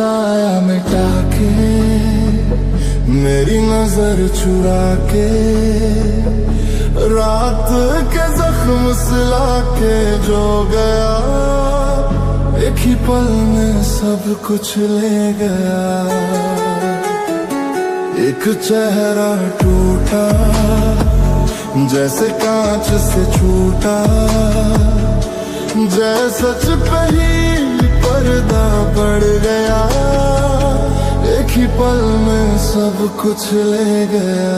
साया मिटा के, मेरी नजर चुरा के, रात के जख्म सिला के जो गया, एक ही पल में सब कुछ ले गया। एक चेहरा टूटा जैसे कांच से छूटा, जैसे सच पे ही पर्दा पड़ गया, एक ही पल में सब कुछ ले गया।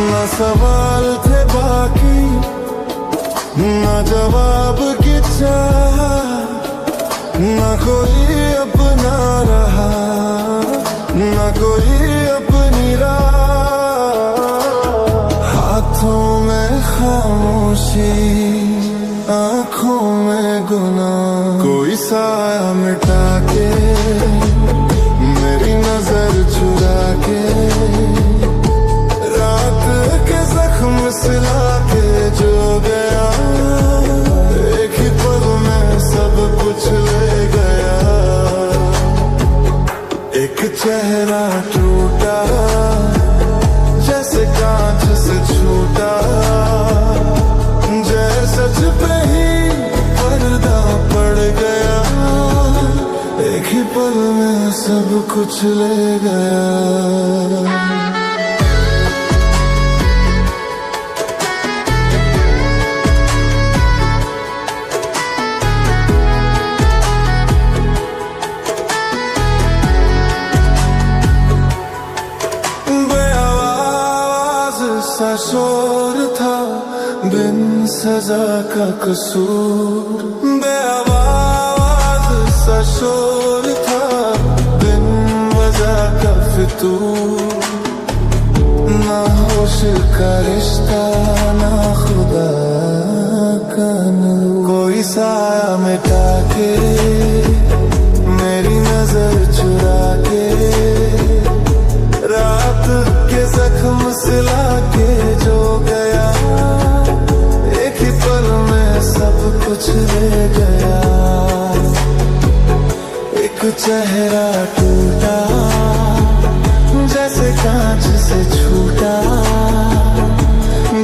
ना सवाल थे बाकी, ना जवाब की चाह, ना कोई अपना रहा, ना कोई अपनी राह। हाथों में खामोशी, आंखों में गुनाह, कोई साया मिटा के, मेरी नजर चुरा के, रात के जख्म सिला के जो गया, एक ही पल में सब कुछ ले गया। एक चेहरा टूटा जैसे कांच से छूटा, जैसे सच पे ही पर्दा पड़ गया, एक ही पल में सब कुछ ले गया। सा शोर था बिन सजा का कसूर, बेआवाज सा शोर था बिन वजह का फितूर। ना होश का रिश्ता, ना खुदा का नूर, कोई साया मिटा के, मेरी नजर चुरा के, रात के जख्म सिला के जो गया, एक ही पल में सब कुछ ले गया। एक चेहरा टूटा जैसे कांच से छूटा,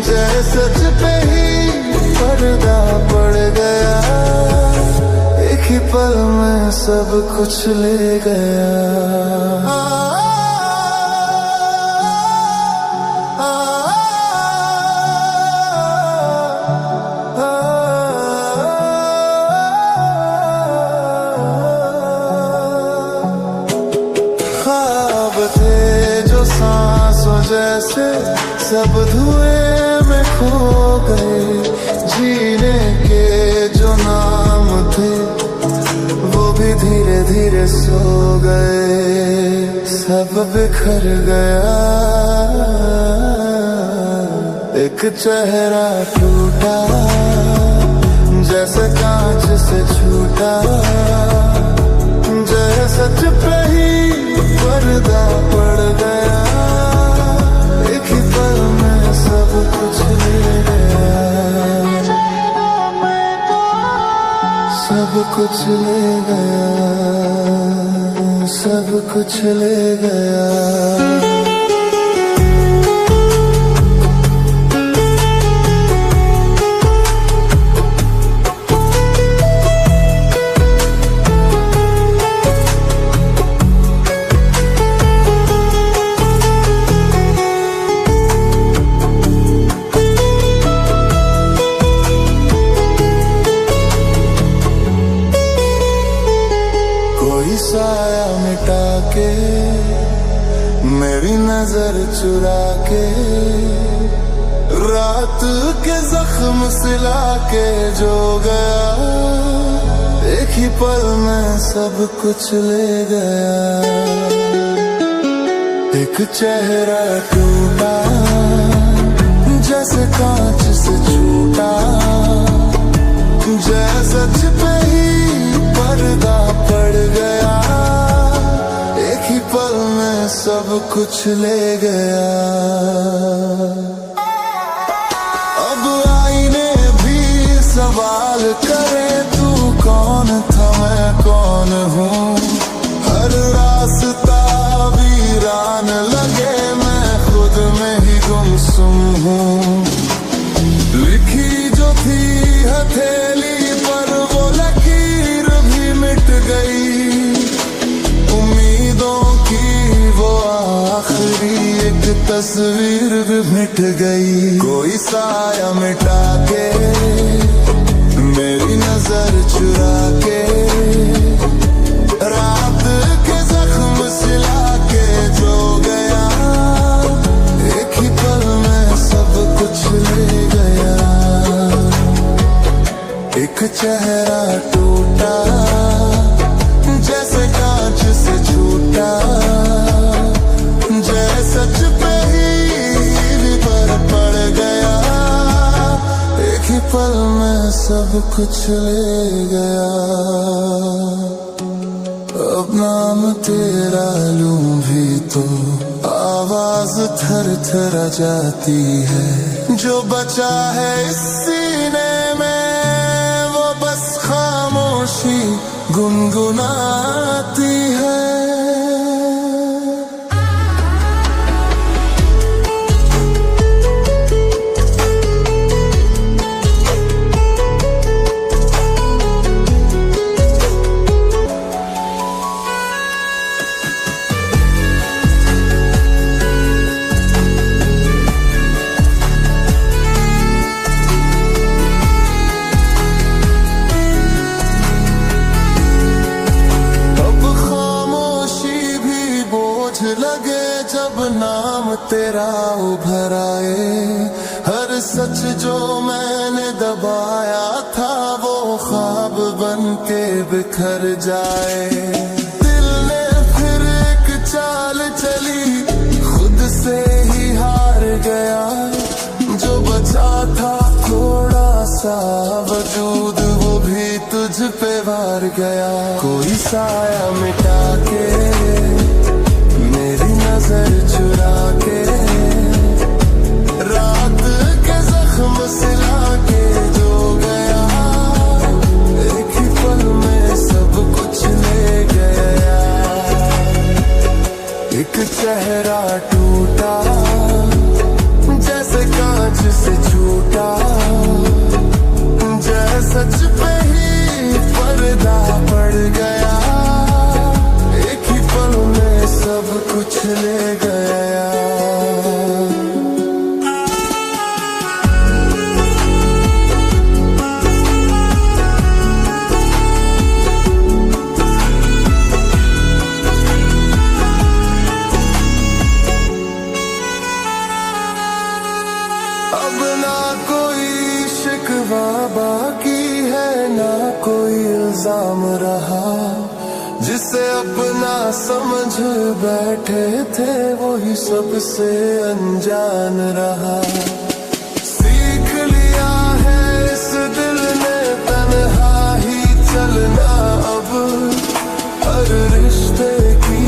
जैसे सच पे ही पर्दा पड़ गया, एक ही पल में सब कुछ ले गया। जो सांसों जैसे सब धुएं में खो गए, जीने के जो नाम थे वो भी धीरे धीरे सो गए, सब बिखर गया। एक चेहरा टूटा जैसे कांच से छूटा, जैसे सच पे ही पर्दा पड़ गया, एक ही पल में सब कुछ ले गया, सब कुछ ले गया, सब कुछ ले गया। साया मिटा के, मेरी नजर चुरा के, रात के जख्म सिला के जो गया, एक ही पल में सब कुछ ले गया। एक चेहरा टूटा जैसे कांच से छूटा, जैसे सच पे ही पर्दा पड़ गया, एक ही पल में सब कुछ ले गया। अब आईने भी सवाल करे, तू कौन था मैं तस्वीर भी मिट गई। कोई साया मिटा के मेरी नजर चुरा के रात के जख्म सिला के जो गया, एक ही पल में सब कुछ ले गया। एक चेहरा टूटा जैसे कांच से छूटा, जैसे सच पे ही पर पड़ गया। एक ही पल में सब कुछ ले गया। अब नाम तेरा लूं भी तो आवाज थर थर जाती है। जो बचा है इस सीने में वो बस खामोशी गुनगुनाती है। लगे जब नाम तेरा उभर आए, हर सच जो मैंने दबाया था वो ख्वाब बन के बिखर जाए। दिल ने फिर एक चाल चली, खुद से ही हार गया। जो बचा था थोड़ा सा वजूद वो भी तुझ पे वार गया। कोई साया मिटा के मेरी नजर चुरा के रात के जख्म सिला के जो गया, एक ही पल में सब कुछ ले गया। एक चेहरा टूटा जैसे कांच से छूटा, जैसे सच पे ही पर्दा पड़ गया। एक ही पल में सब कुछ ले गया। अब ना कोई शिकवा बाकी है, ना कोई इल्जाम रहा। जिसे अपना समझ बैठे थे वही सबसे अनजान रहा। सीख लिया है इस दिल ने तन्हा ही चलना अब, हर रिश्ते की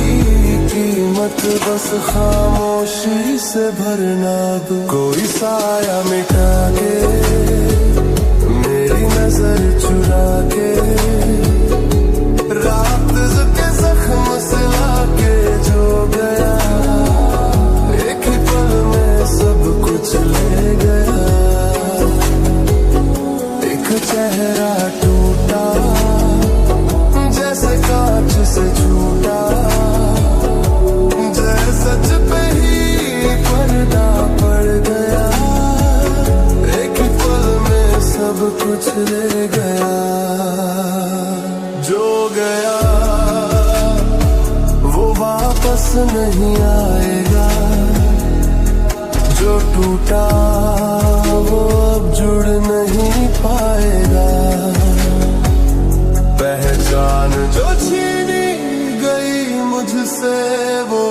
कीमत बस खामोशी से भरना। अब कोई साया मिटा के मेरी नजर चुरा के रात के जख्म सिला के जो गया, एक ही पल में सब कुछ ले गया। एक चेहरा टूटा जैसे कांच से छूटा, जैसे सच पे ही पर्दा पड़ गया। एक ही पल में सब कुछ ले गया। जो गया वो वापस नहीं आएगा, जो टूटा वो अब जुड़ नहीं पाएगा। पहचान जो छीनी गई मुझसे वो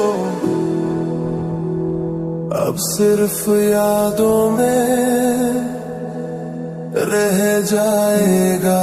अब सिर्फ यादों में रह जाएगा।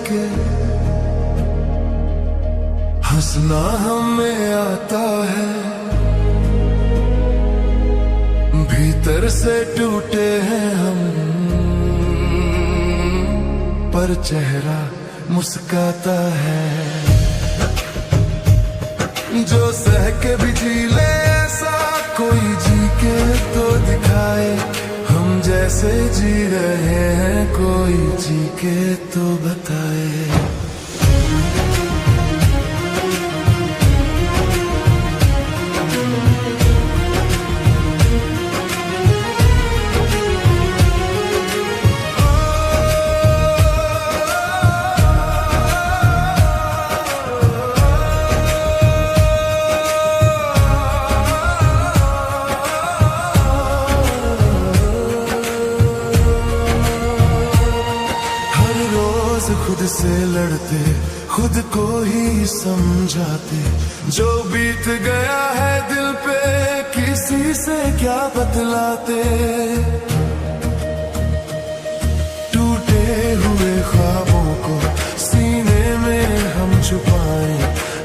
के हंसना हमें आता है, भीतर से टूटे हैं हम, पर चेहरा मुस्काता है। जो सह के भी जी ले ऐसा कोई जी के तो दिखाए, हम जैसे जी रहे हैं कोई जी के तो बताए। खुद से लड़ते खुद को ही समझाते, जो बीत गया है दिल पे किसी से क्या बतलाते। टूटे हुए ख्वाबों को सीने में हम छुपाए,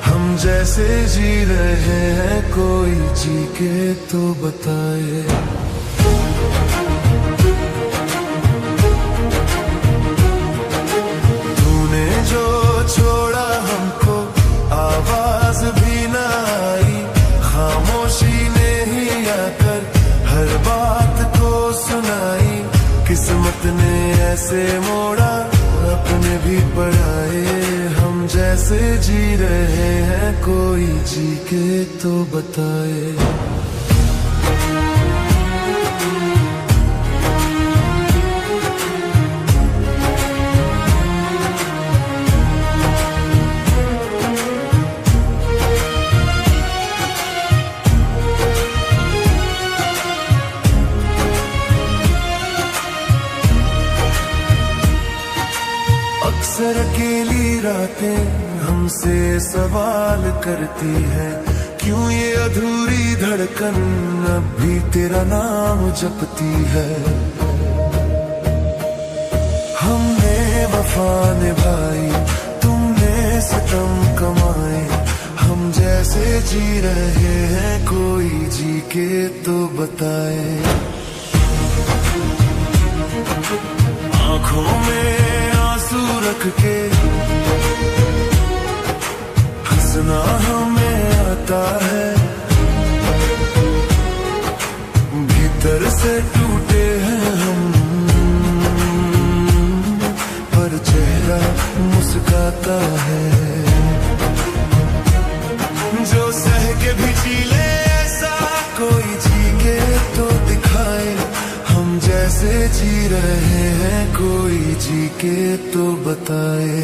हम जैसे जी रहे हैं कोई जी के तो बताए। छोड़ा हमको आवाज भी ना आई, खामोशी ने ही आकर हर बात को सुनाई। किस्मत ने ऐसे मोड़ा अपने भी पढ़ाए, हम जैसे जी रहे हैं कोई जी के तो बताए। अक्सर अकेली रातें हमसे सवाल करती है, क्यों ये अधूरी धड़कन अब भी तेरा नाम जपती है। हमने वफा निभाई तुमने सितम कमाए, हम जैसे जी रहे हैं कोई जी के तो बताए। आँखों में रख के हंसना हमें आता है, भीतर से टूटे हैं हम, पर चेहरा मुस्काता है। जो सह के भी जी ले ऐसा कोई जी के तो दिखाए, हम जैसे जी रहे हैं कोई जी के तो बताए।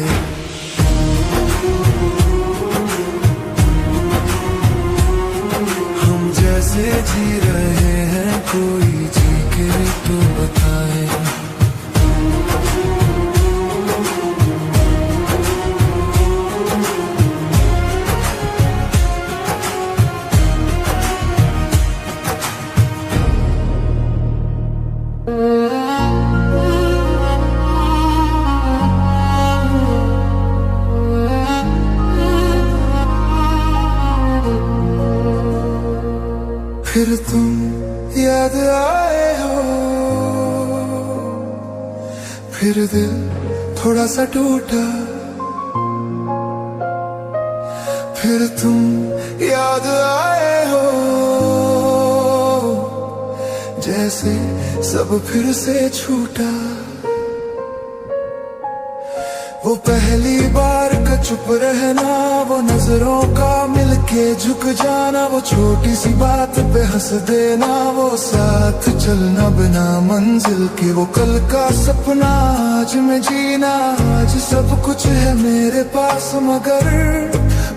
हम जैसे जी रहे हैं कोई जी के तो बताए। फिर तुम याद आए हो, फिर दिल थोड़ा सा टूटा, फिर तुम याद आए हो, जैसे सब फिर से छूटा। वो पहली बार का चुप रहना, वो नजरों का मिलके झुक जाना, वो छोटी सी बात पे हंस देना, वो साथ चलना बिना मंजिल के, वो कल का सपना आज में जीना। आज सब कुछ है मेरे पास मगर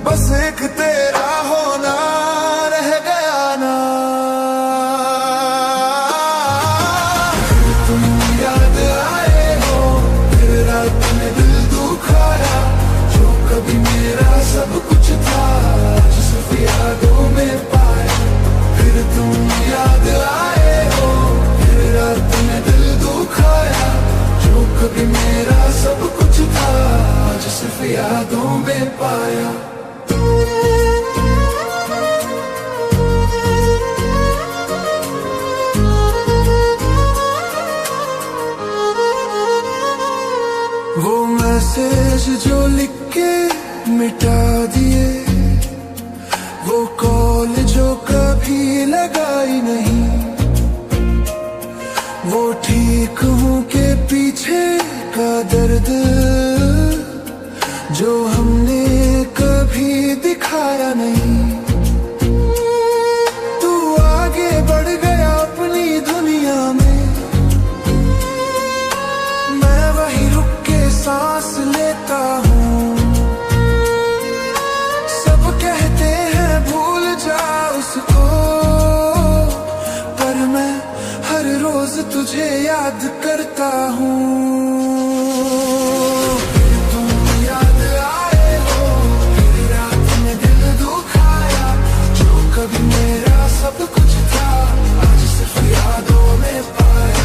बस एक तेरा होना रह गया ना। तुम याद आए हो, फिर रात में दिल दुखाया, जो कभी मेरा सब कुछ था सिर्फ यादों में पाया। फिर तुम याद आए हो, फिर रात में दिल दुखाया, जो कभी मेरा सब कुछ था यादों में पाया। वो मैसेज जो लिख के मिटा दिए, वो कॉल जो कभी लगाई नहीं, वो ठीक हूँ के पीछे का दर्द जो हमने कभी दिखाया नहीं। तू आगे बढ़ गया अपनी दुनिया में, मैं वही रुक के सांस लेता हूँ। सब कहते हैं भूल जा उसको, पर मैं हर रोज तुझे याद करता हूँ। कभी मेरा सब कुछ था, आज सिर्फ यादों में पाया।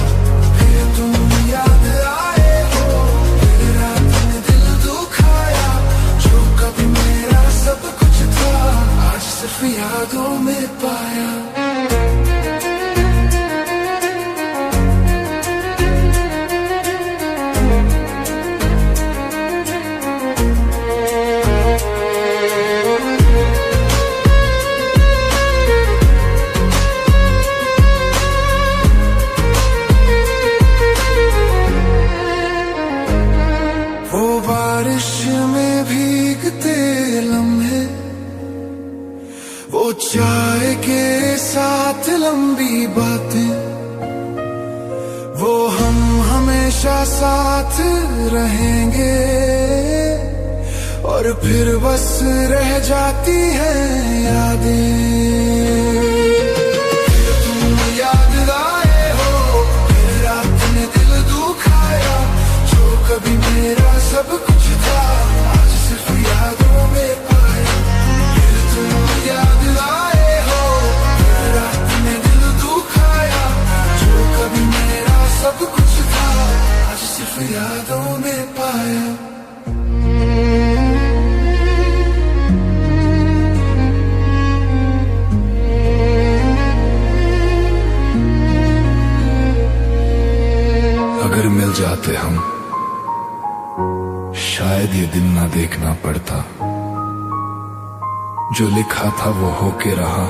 फिर तुम याद आए हो, फिर रात में दिल दुखाया। जो कभी मेरा सब कुछ था, आज सिर्फ यादों में पाया। बारिश में भीगते लम्हे, वो चाय के साथ लंबी बातें, वो हम हमेशा साथ रहेंगे। और फिर बस रह जाती है यादें। तुम याद आए हो, फिर रात में दिल दुखाया। जो कभी मेरा सब कुछ था, आज सिर्फ यादों में पाया। फिर तुम याद आए हो, फिर रात में दिल दुखाया। जो कभी मेरा सब कुछ था, आज सिर्फ यादों में पाया। अगर मिल जाते हम, शायद ये दिन ना देखना पड़ता। जो लिखा था वो होके रहा,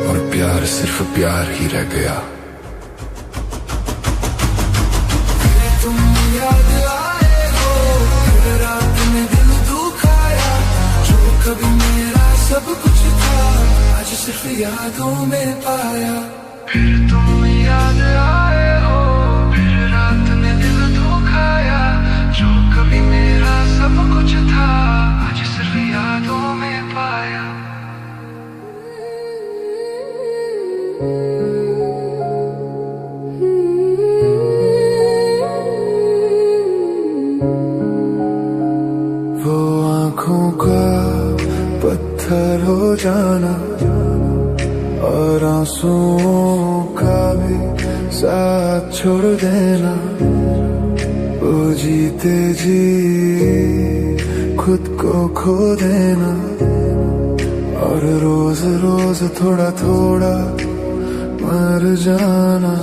और प्यार सिर्फ प्यार ही रह गया। तुम याद आए हो, फिर रात में दिल दुखाया। जो कभी मेरा सब कुछ था, आज सिर्फ यादों में पाया। फिर तुम याद आए हो, फिर रात में दिल दुखाया। जो कभी मेरा सब कुछ था, आज सिर्फ यादों में पाया। वो आँखों का पत्थर हो जाना, और आंसुओं का भी साथ छोड़ देना। वो जीते जी खुद को खो देना, और रोज रोज थोड़ा थोड़ा मर जाना।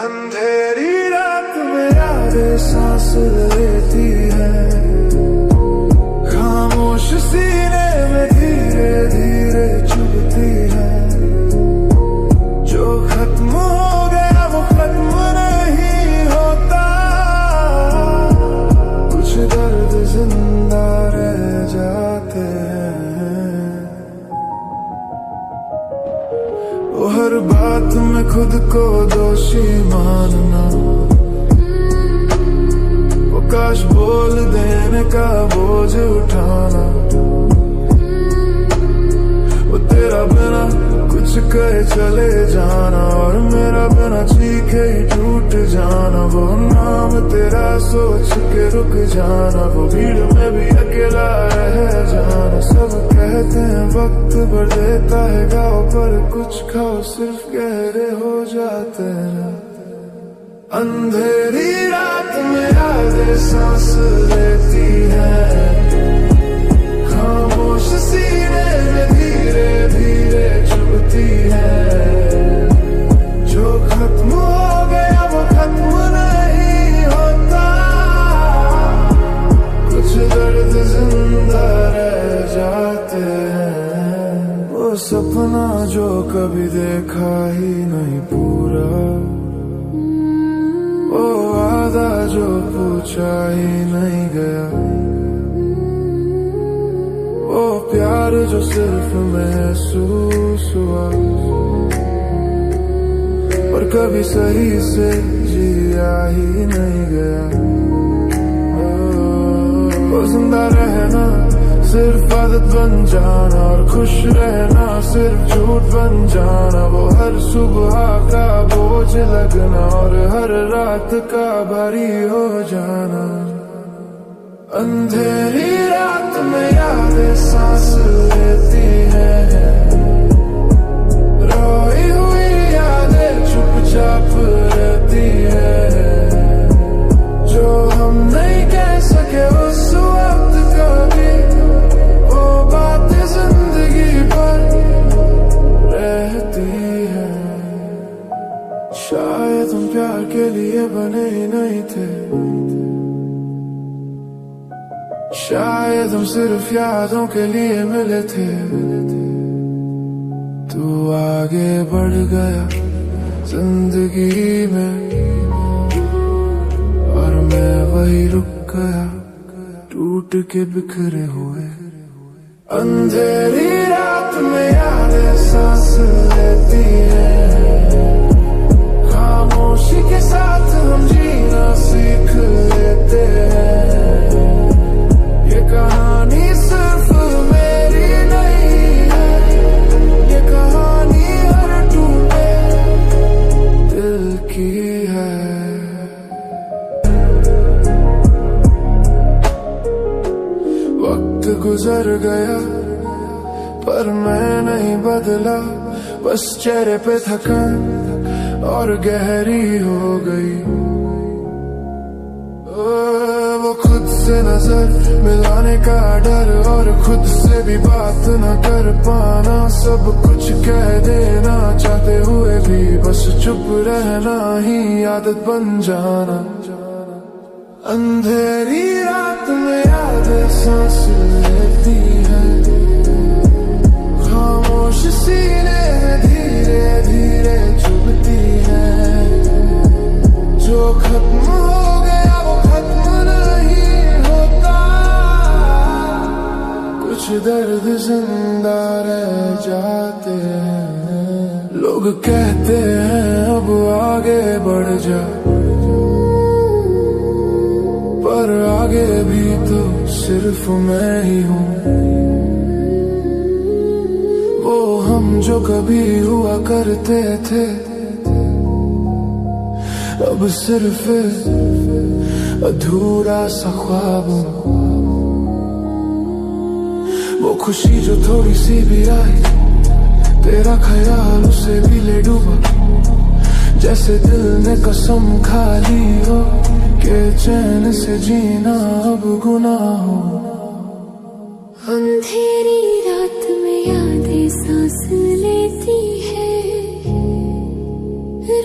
अंधेरी रात में यादें सांस लेती है, खामोश सीने में धीरे धीरे चुभती है। जो खत्म हो गया वो खत्म नहीं होता, कुछ दर्द जिंदा रह जाते हैं। वो हर बात में खुद को दोषी मानना, वो काश बोल देने का बोझ उठाना। वो तेरा बिना कुछ कहे चले जाना, और मेरा बिना चीखे ही टूट जाना। वो नाम तेरा सोच के रुक जाना, वो भीड़ में भी अकेला रह जाना। सब कहते हैं वक्त भर देता है घाव, पर कुछ खाओ सिर्फ गहरे हो जाते हैं। अंधेरी रात में यादें सांस लेती है, खामोश सीने में धीरे धीरे चुभती है। जो खत्म हो गया वो खत्म नहीं होता, कुछ दर्द जिंदा रह जाते हैं। वो सपना जो कभी देखा ही नहीं पूरा, वो वादा जो पूछा ही नहीं गया, वो प्यार जो सिर्फ महसूस हुआ पर कभी सही से जिया ही नहीं गया। वो जिंदा रहना सिर्फ आदत बन जाना, और खुश रहना सिर्फ झूठ बन जाना। वो हर सुबह का बोझ लगना और हर रात का भारी हो जाना। अंधेरी रात में यादें सांस लेती है, रोई हुई यादें चुपचाप रहती है। जो हम नहीं कह सके उस वक्त कभी, वो बातें जिंदगी भर रहती है। शायद हम प्यार के लिए बने ही नहीं थे, शायद हम सिर्फ यादों के लिए मिले थे। तू आगे बढ़ गया जिंदगी में और मैं वही रुक गया टूट के बिखरे हुए। अंधेरी रात में यादें सांस लेती है, खामोशी के साथ हम जीना सीख लेते हैं। ये कहानी सिर्फ मेरी नहीं है, ये कहानी हर टूटे दिल की है। वक्त गुजर गया पर मैं नहीं बदला, बस चेहरे पे थकान और गहरी हो गई। वो खुद से नजर मिलाने का डर और खुद से भी बात न कर पाना, सब कुछ कह देना चाहते हुए भी बस चुप रहना ही आदत बन जाना। अंधेरी रात में यादें सांस लेती है, खामोश सीने में धीरे धीरे चुभती है। जो खत्म हो गया वो खत्म नहीं होता, कुछ दर्द जिंदा रह जाते हैं। लोग कहते हैं अब आगे बढ़ जा, पर आगे भी तो सिर्फ मैं ही हूँ। वो हम जो कभी हुआ करते थे अब सिर्फ अधूरा सा ख्वाब हूँ। वो खुशी जो थोड़ी सी भी आई, तेरा ख्याल उसे भी ले डूबा, जैसे दिल ने कसम खा ली हो के चैन से जीना अब गुनाह हो। अंधेरी रात में यादें सांस लेती है,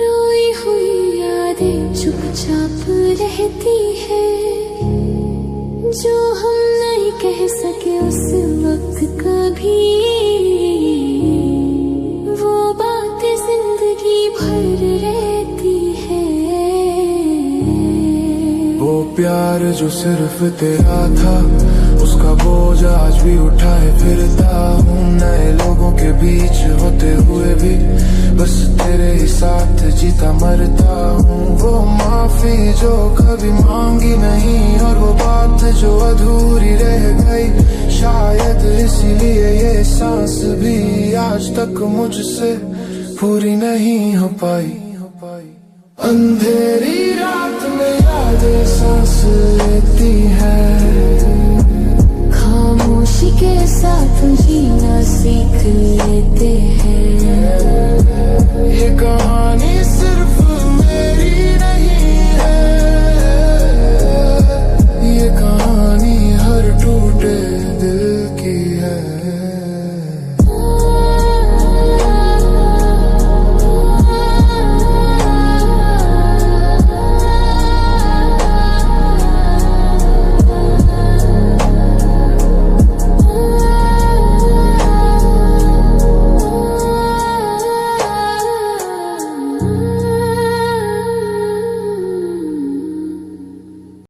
रोई हुई यादें चुपचाप रहती है। जो हम नहीं कह सके उस वक्त कभी, वो बातें जिंदगी भर रहती है। वो प्यार जो सिर्फ तेरा था, उसका बोझ आज भी उठाए फिरता हूँ। नए लोगों के बीच होते हुए भी बस तेरे ही साथ जीता मरता हूँ। वो माफी जो कभी मांगी नहीं, और वो बात जो अधूरी रह गई, शायद इसीलिए ये सांस भी आज तक मुझसे पूरी नहीं हो पाई। अंधेरी रात में यादें सांस लेती है, खामोशी के साथ जीना सीख लेते